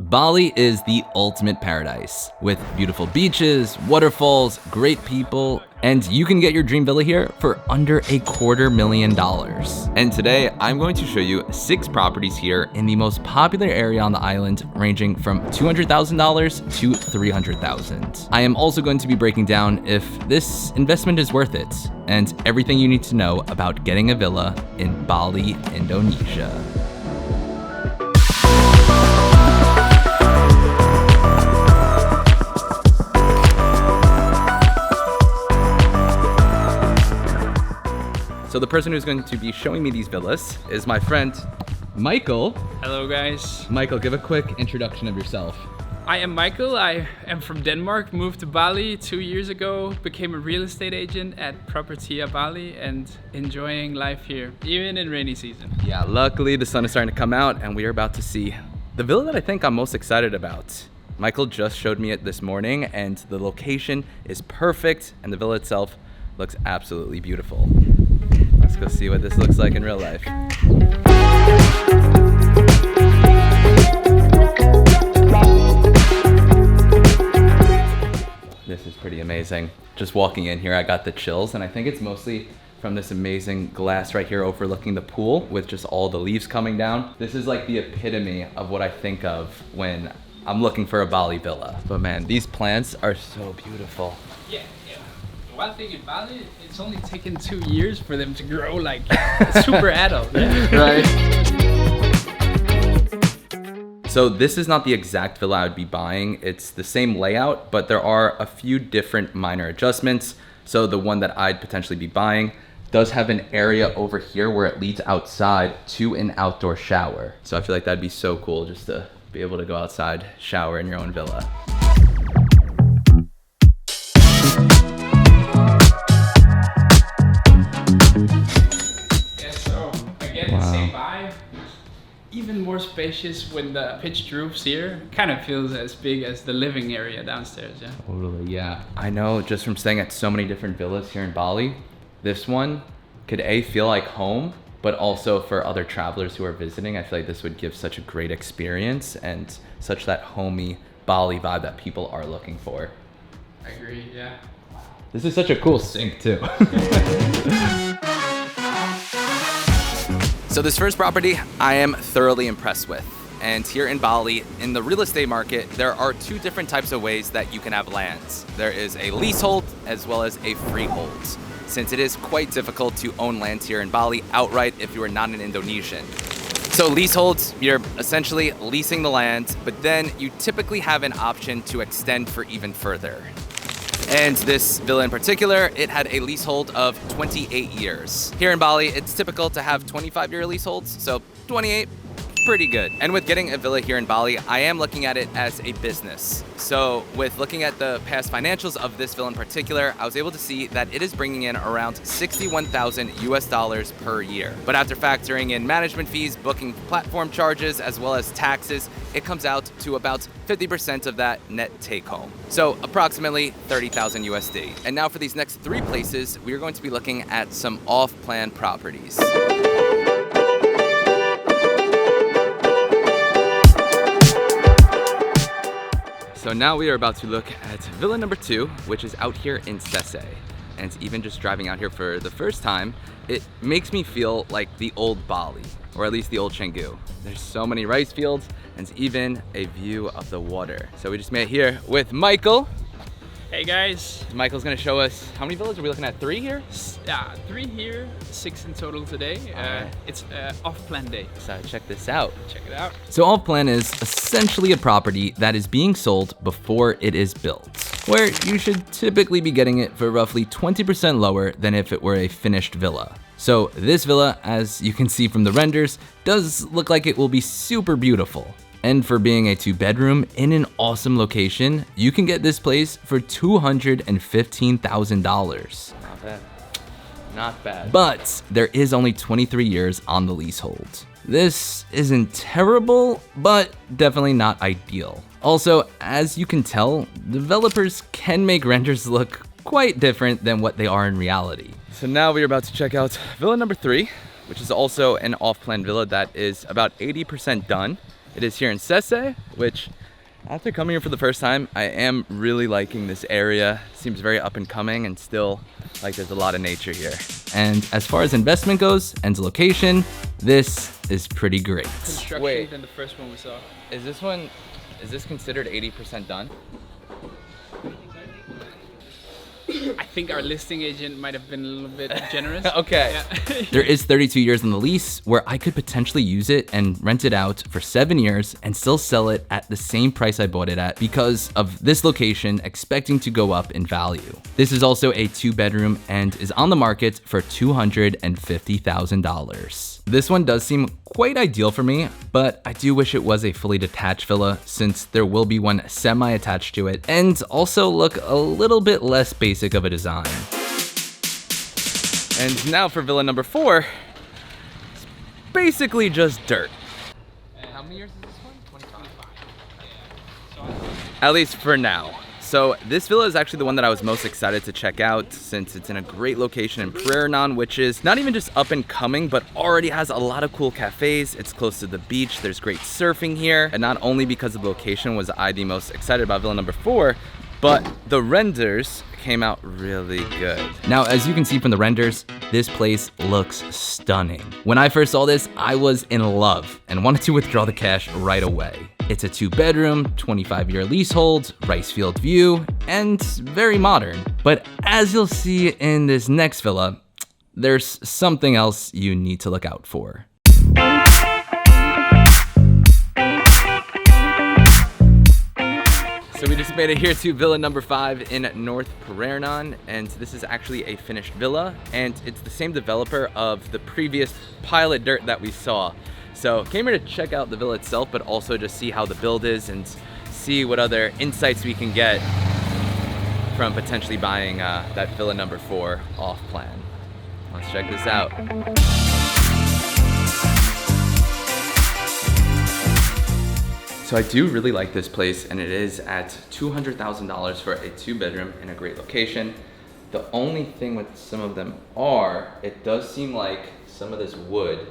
Bali is the ultimate paradise with beautiful beaches, waterfalls, great people, and you can get your dream villa here for under $250,000. And today I'm going to show you 6 properties here in the most popular area on the island, ranging from $200,000 to $300,000. I am also going to be breaking down if this investment is worth it and everything you need to know about getting a villa in Bali, Indonesia. So the person who's going to be showing me these villas is my friend, Michael. Hello guys. Michael, give a quick introduction of yourself. I am Michael. I am from Denmark, moved to Bali 2 years ago, became a real estate agent at Propertia Bali and enjoying life here, even in rainy season. Yeah, luckily the sun is starting to come out and we are about to see the villa that I think I'm most excited about. Michael just showed me it this morning and the location is perfect and the villa itself looks absolutely beautiful. Let's go see what this looks like in real life. This is pretty amazing. Just walking in here, I got the chills, and I think it's mostly from this amazing glass right here overlooking the pool with just all the leaves coming down. This is like the epitome of what I think of when I'm looking for a Bali villa. But man, these plants are so beautiful. Yeah. One thing in Bali, it's only taken 2 years for them to grow like a super adult. Yeah. Right. So this is not the exact villa I would be buying. It's the same layout, but there are a few different minor adjustments. So the one that I'd potentially be buying does have an area over here where it leads outside to an outdoor shower. So I feel like that'd be so cool just to be able to go outside, shower in your own villa. Same vibe, even more spacious when the pitched roofs here. Kind of feels as big as the living area downstairs, yeah. Totally, yeah. I know just from staying at so many different villas here in Bali, this one could feel like home, but also for other travelers who are visiting, I feel like this would give such a great experience and such that homey Bali vibe that people are looking for. I agree, yeah. This is such a cool sink too. So this first property I am thoroughly impressed with. And here in Bali, in the real estate market, there are 2 different types of ways that you can have lands. There is a leasehold as well as a freehold, since it is quite difficult to own lands here in Bali outright if you are not an Indonesian. So leaseholds, you're essentially leasing the land, but then you typically have an option to extend for even further. And this villa in particular, it had a leasehold of 28 years. Here in Bali, it's typical to have 25-year leaseholds, so 28, pretty good. And with getting a villa here in Bali, I am looking at it as a business. So with looking at the past financials of this villa in particular, I was able to see that it is bringing in around $61,000 per year. But after factoring in management fees, booking platform charges, as well as taxes, it comes out to about 50% of that net take home. So approximately 30,000 USD. And now for these next 3 places, we are going to be looking at some off-plan properties. So now we are about to look at villa number 2, which is out here in Sese. And even just driving out here for the first time, it makes me feel like the old Bali, or at least the old Canggu. There's so many rice fields and even a view of the water. So we just made it here with Michael. Hey guys. Michael's gonna show us, how many villas are we looking at? 3 here? Yeah, 3 here, 6 in total today. It's off-plan day. So check this out. Check it out. So off-plan is essentially a property that is being sold before it is built, where you should typically be getting it for roughly 20% lower than if it were a finished villa. So this villa, as you can see from the renders, does look like it will be super beautiful. And for being a 2-bedroom in an awesome location, you can get this place for $215,000. Not bad. Not bad. But there is only 23 years on the leasehold. This isn't terrible, but definitely not ideal. Also, as you can tell, developers can make renders look quite different than what they are in reality. So now we are about to check out villa number 3, which is also an off-plan villa that is about 80% done. It is here in Sese, which after coming here for the first time, I am really liking this area. Seems very up and coming and still like there's a lot of nature here. And as far as investment goes and location, this is pretty great. Construction than the first one we saw. Is this considered 80% done? I think our listing agent might have been a little bit generous. Okay. Yeah. There is 32 years on the lease where I could potentially use it and rent it out for 7 years and still sell it at the same price I bought it at because of this location expecting to go up in value. This is also a 2-bedroom and is on the market for $250,000. This one does seem quite ideal for me, but I do wish it was a fully detached villa since there will be one semi-attached to it and also look a little bit less basic of a design. And now for villa number 4, it's basically just dirt. How many years is this one? 25. At least for now. So this villa is actually the one that I was most excited to check out since it's in a great location in Prairnon, which is not even just up and coming, but already has a lot of cool cafes. It's close to the beach. There's great surfing here. And not only because of the location was I the most excited about villa number 4, but the renders came out really good. Now, as you can see from the renders, this place looks stunning. When I first saw this, I was in love and wanted to withdraw the cash right away. It's a 2-bedroom, 25-year leasehold, rice field view, and very modern. But as you'll see in this next villa, there's something else you need to look out for. So we just made it here to villa number 5 in North Prairnon, and this is actually a finished villa, and it's the same developer of the previous pile of dirt that we saw. So came here to check out the villa itself, but also just see how the build is and see what other insights we can get from potentially buying that villa number 4 off plan. Let's check this out. So I do really like this place, and it is at $200,000 for a 2-bedroom in a great location. The only thing with some of them it does seem like some of this wood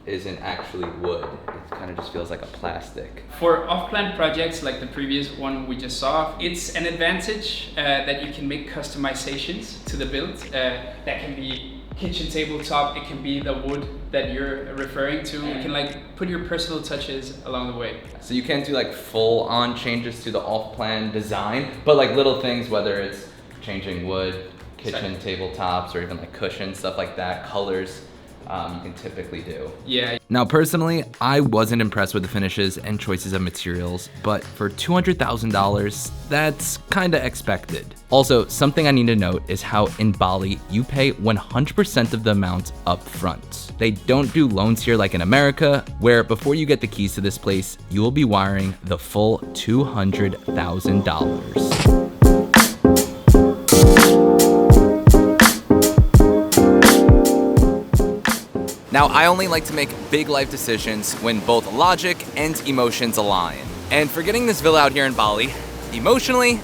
isn't actually wood. It kind of just feels like a plastic. For off-plan projects like the previous one we just saw, it's an advantage that you can make customizations to the build. That can be kitchen tabletop, it can be the wood that you're referring to. You can like put your personal touches along the way. So you can't do like full-on changes to the off-plan design, but like little things, whether it's changing wood, kitchen tabletops, or even like cushions, stuff like that, colors, you can typically do. Yeah. Now personally, I wasn't impressed with the finishes and choices of materials, but for $200,000, that's kinda expected. Also, something I need to note is how in Bali, you pay 100% of the amount up front. They don't do loans here like in America, where before you get the keys to this place, you will be wiring the full $200,000. Now, I only like to make big life decisions when both logic and emotions align. And for getting this villa out here in Bali, emotionally,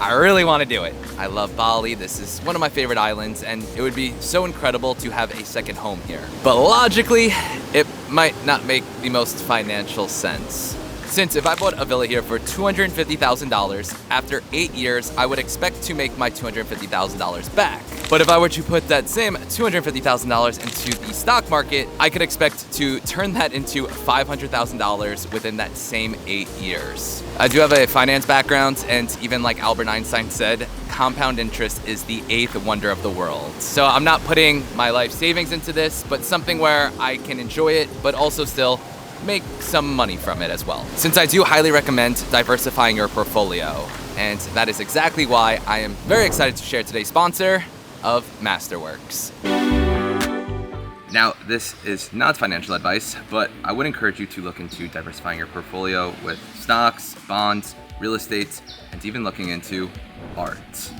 I really want to do it. I love Bali, this is one of my favorite islands, and it would be so incredible to have a second home here. But logically, it might not make the most financial sense. Since if I bought a villa here for $250,000, after 8 years, I would expect to make my $250,000 back. But if I were to put that same $250,000 into the stock market, I could expect to turn that into $500,000 within that same 8 years. I do have a finance background, and even like Albert Einstein said, compound interest is the 8th wonder of the world. So I'm not putting my life savings into this, but something where I can enjoy it, but also still make some money from it as well. Since I do highly recommend diversifying your portfolio, and that is exactly why I am very excited to share today's sponsor of Masterworks. Now, this is not financial advice, but I would encourage you to look into diversifying your portfolio with stocks, bonds, real estate, and even looking into art.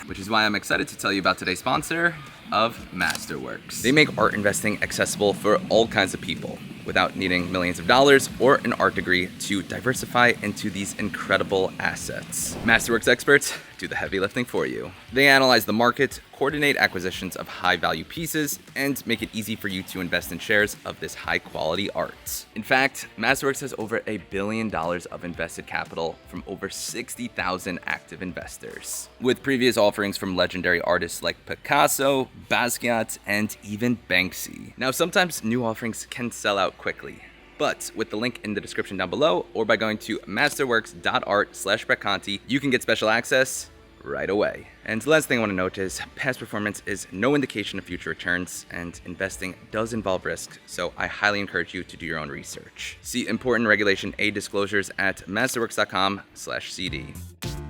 Which is why I'm excited to tell you about today's sponsor of Masterworks. They make art investing accessible for all kinds of people without needing millions of dollars or an art degree to diversify into these incredible assets. Masterworks experts do the heavy lifting for you. They analyze the market, coordinate acquisitions of high-value pieces, and make it easy for you to invest in shares of this high-quality art. In fact, Masterworks has over $1 billion of invested capital from over 60,000 active investors, with previous offerings from legendary artists like Picasso, Basquiat, and even Banksy. Now, sometimes new offerings can sell out quickly, but with the link in the description down below or by going to masterworks.art/Conti, you can get special access right away. And the last thing I want to note is past performance is no indication of future returns, and investing does involve risk, so I highly encourage you to do your own research. See important Regulation A disclosures at masterworks.com/CD.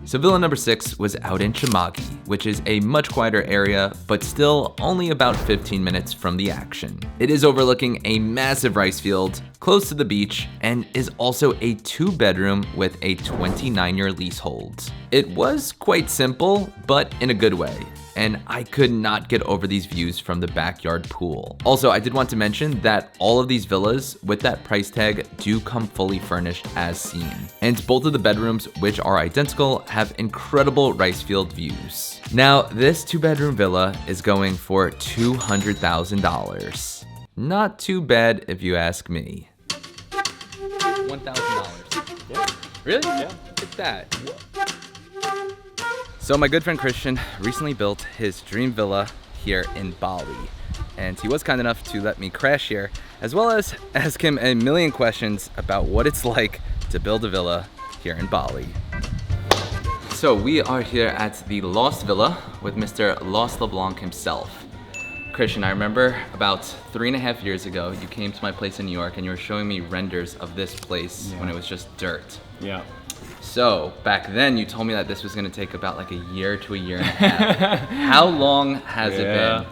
So villa number 6 was out in Chimagi, which is a much quieter area, but still only about 15 minutes from the action. It is overlooking a massive rice field, close to the beach, and is also a 2-bedroom with a 29-year leasehold. It was quite simple, but in a good way, and I could not get over these views from the backyard pool. Also, I did want to mention that all of these villas with that price tag do come fully furnished as seen. And both of the bedrooms, which are identical, have incredible rice field views. Now, this 2-bedroom villa is going for $200,000. Not too bad if you ask me. $1,000. Yeah. Really? Yeah. Look at that. So my good friend Christian recently built his dream villa here in Bali, and he was kind enough to let me crash here, as well as ask him a million questions about what it's like to build a villa here in Bali. So we are here at the Lost Villa with Mr. Lost LeBlanc himself. Christian, I remember about 3.5 years ago, you came to my place in New York and you were showing me renders of this place when it was just dirt. Yeah. So back then you told me that this was gonna take about like a year to a year and a half. How long has it been?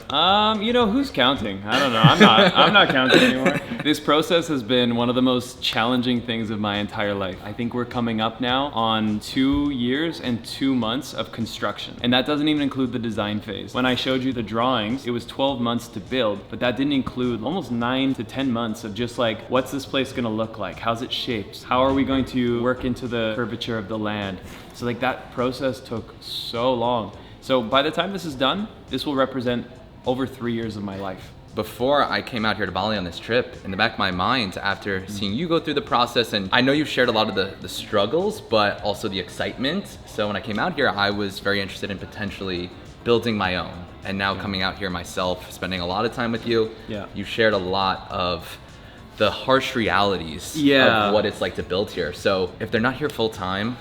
You know, who's counting? I don't know. I'm not counting anymore. This process has been one of the most challenging things of my entire life. I think we're coming up now on 2 years and 2 months of construction. And that doesn't even include the design phase. When I showed you the drawings, it was 12 months to build, but that didn't include almost 9 to 10 months of just like, what's this place gonna look like? How's it shaped? How are we going to work into the curvature of the land? So like that process took so long. So by the time this is done, this will represent over 3 years of my life. Before I came out here to Bali on this trip, in the back of my mind, after seeing you go through the process, and I know you've shared a lot of the struggles, but also the excitement. So when I came out here, I was very interested in potentially building my own. And now coming out here myself, spending a lot of time with you, you shared a lot of the harsh realities of what it's like to build here. So if they're not here full time,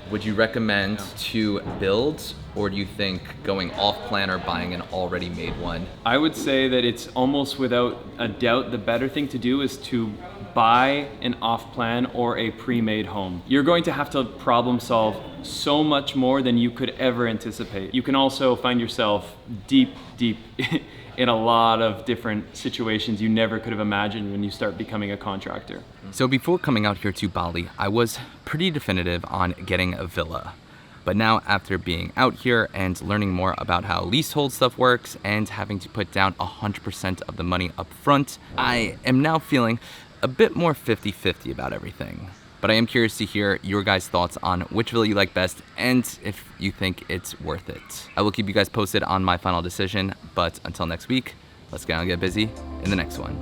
would you recommend to build, or do you think going off plan or buying an already made one? I would say that it's almost without a doubt the better thing to do is to buy an off plan or a pre-made home. You're going to have to problem solve so much more than you could ever anticipate. You can also find yourself deep in a lot of different situations you never could have imagined when you start becoming a contractor. So before coming out here to Bali, I was pretty definitive on getting a villa. But now after being out here and learning more about how leasehold stuff works and having to put down 100% of the money up front, I am now feeling a bit more 50-50 about everything. But I am curious to hear your guys' thoughts on which villa you like best and if you think it's worth it. I will keep you guys posted on my final decision, but until next week, let's get on and get busy in the next one.